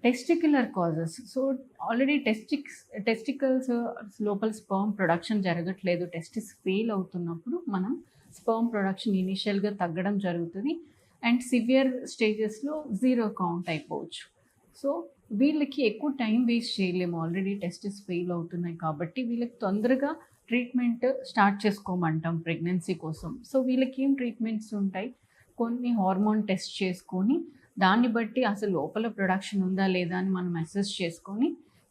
Testicular causes. So, already testicles లోపల sperm production జరగట్లేదు. Testis fail అవుతున్నప్పుడు మనం స్పెర్మ్ ప్రొడక్షన్ ఇనీషియల్‌గా తగ్గడం జరుగుతది. అండ్ సివియర్ స్టేజెస్‌లో జీరో కౌంట్ అయిపోవచ్చు. సో, వీళ్ళకి ఎక్కువ టైం వేస్ట్ చేయలేము. ఆల్రెడీ టెస్టిస్ ఫెయిల్ అవుతున్నాయి కాబట్టి వీళ్ళకి తొందరగా ట్రీట్మెంట్ స్టార్ట్ చేసుకోమంటాం ప్రెగ్నెన్సీ కోసం. సో, వీళ్ళకేం ట్రీట్మెంట్స్ ఉంటాయి? కొన్ని హార్మోన్ టెస్ట్ చేసుకొని దాన్ని బట్టి అసలు లోపల ప్రొడక్షన్ ఉందా లేదా అని మనం అసెస్ చేసుకొని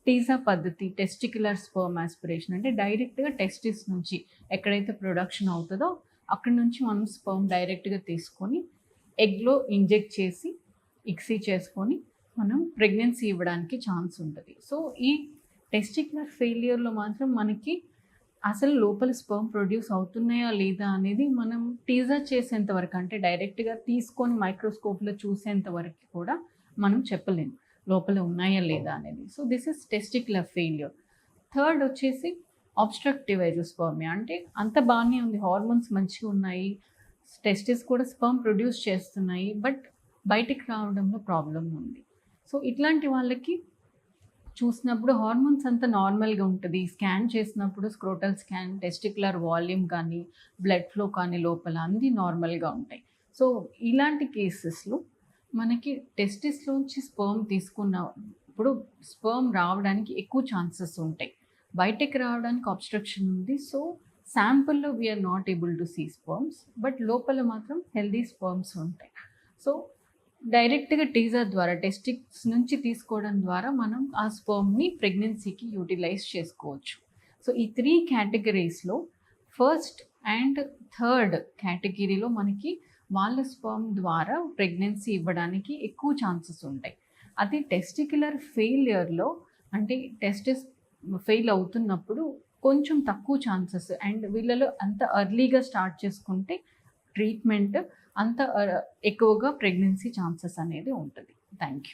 టీజా పద్ధతి టెస్టిక్యులర్ స్పెర్మ్ ఆస్పిరేషన్ అంటే డైరెక్ట్‌గా టెస్టిస్ నుంచి ఎక్కడైతే ప్రొడక్షన్ అవుతదో అక్కడి నుంచి మనం స్పెర్మ్ డైరెక్ట్‌గా తీసుకొని ఎగ్‌లో ఇంజెక్ట్ చేసి ఇక్సీ చేసుకొని మనం ప్రెగ్నెన్సీ ఇవ్వడానికి ఛాన్స్ ఉంటది. సో, ఈ టెస్టిక్యులర్ ఫెయిల్యూర్‌లో మాత్రం మనకి అసలు లోపల స్పెర్మ్ ప్రొడ్యూస్ అవుతున్నాయా లేదా అనేది మనం టీజర్ చేసేంత వరకు అంటే డైరెక్ట్‌గా తీసుకొని మైక్రోస్కోప్‌లో చూసేంత వరకు కూడా మనం చెప్పలేము. లోపల ఉన్నాయా లేదా అనేది. So, this is testicular failure. Third వచ్చేసి అబ్‌స్ట్రక్టివ్ ఎజోస్పెర్మియా అంటే అంత బానే ఉంది. హార్మోన్స్ మంచిగా ఉన్నాయి. టెస్టిస్ కూడా స్పెర్మ్ ప్రొడ్యూస్ చేస్తున్నాయి. బట్ బయటికి రావడంలో ప్రాబ్లమ్ ఉంది. సో, ఇట్లాంటి వాళ్ళకి చూసినప్పుడు హార్మోన్స్ అంతా నార్మల్‌గా ఉంటది. స్కాన్ చేసినప్పుడు స్క్రోటల్ స్కాన్, టెస్టిక్యులర్ వాల్యూమ్ కానీ, బ్లడ్ ఫ్లో కానీ లోపల అన్నీ నార్మల్‌గా ఉంటాయి. సో, ఇలాంటి కేసెస్‌లో మనకి టెస్టిస్‌లోంచి స్పెర్మ్ తీసుకున్నప్పుడు స్పెర్మ్ రావడానికి ఎక్కువ ఛాన్సెస్ ఉంటాయి. బయటకి రావడానికి అబ్‌స్ట్రక్షన్ ఉంది. సో, శాంపుల్‌లో we are not able to see sperms. But లోపల మాత్రం హెల్తీ స్పెర్మ్స్ ఉంటాయి. సో, డైరెక్ట్‌గా టీజర్ ద్వారా టెస్టిక్స్ నుంచి తీసుకోవడం ద్వారా మనం ఆ స్పెర్మ్‌ని ప్రెగ్నెన్సీకి యూటిలైజ్ చేసుకోవచ్చు. సో, ఈ 3 కేటగరీస్‌లో ఫస్ట్ అండ్ థర్డ్ కేటగిరీలో మనకి వాళ్ళ స్పెర్మ్ ద్వారా ప్రెగ్నెన్సీ ఇవ్వడానికి ఎక్కువ ఛాన్సెస్ ఉంటాయి. అదే టెస్టిక్యులర్ ఫెయిల్యూర్‌లో అంటే టెస్టిస్ ఫెయిల్ అవుతున్నప్పుడు కొంచెం తక్కువ ఛాన్సెస్ అండ్ వీళ్ళలో అంత ఎర్లీగా స్టార్ట్ చేసుకుంటే ట్రీట్మెంట్ అంత ఎక్కువగా ప్రెగ్నెన్సీ ఛాన్సెస్ అనేది ఉంటది. Thank you.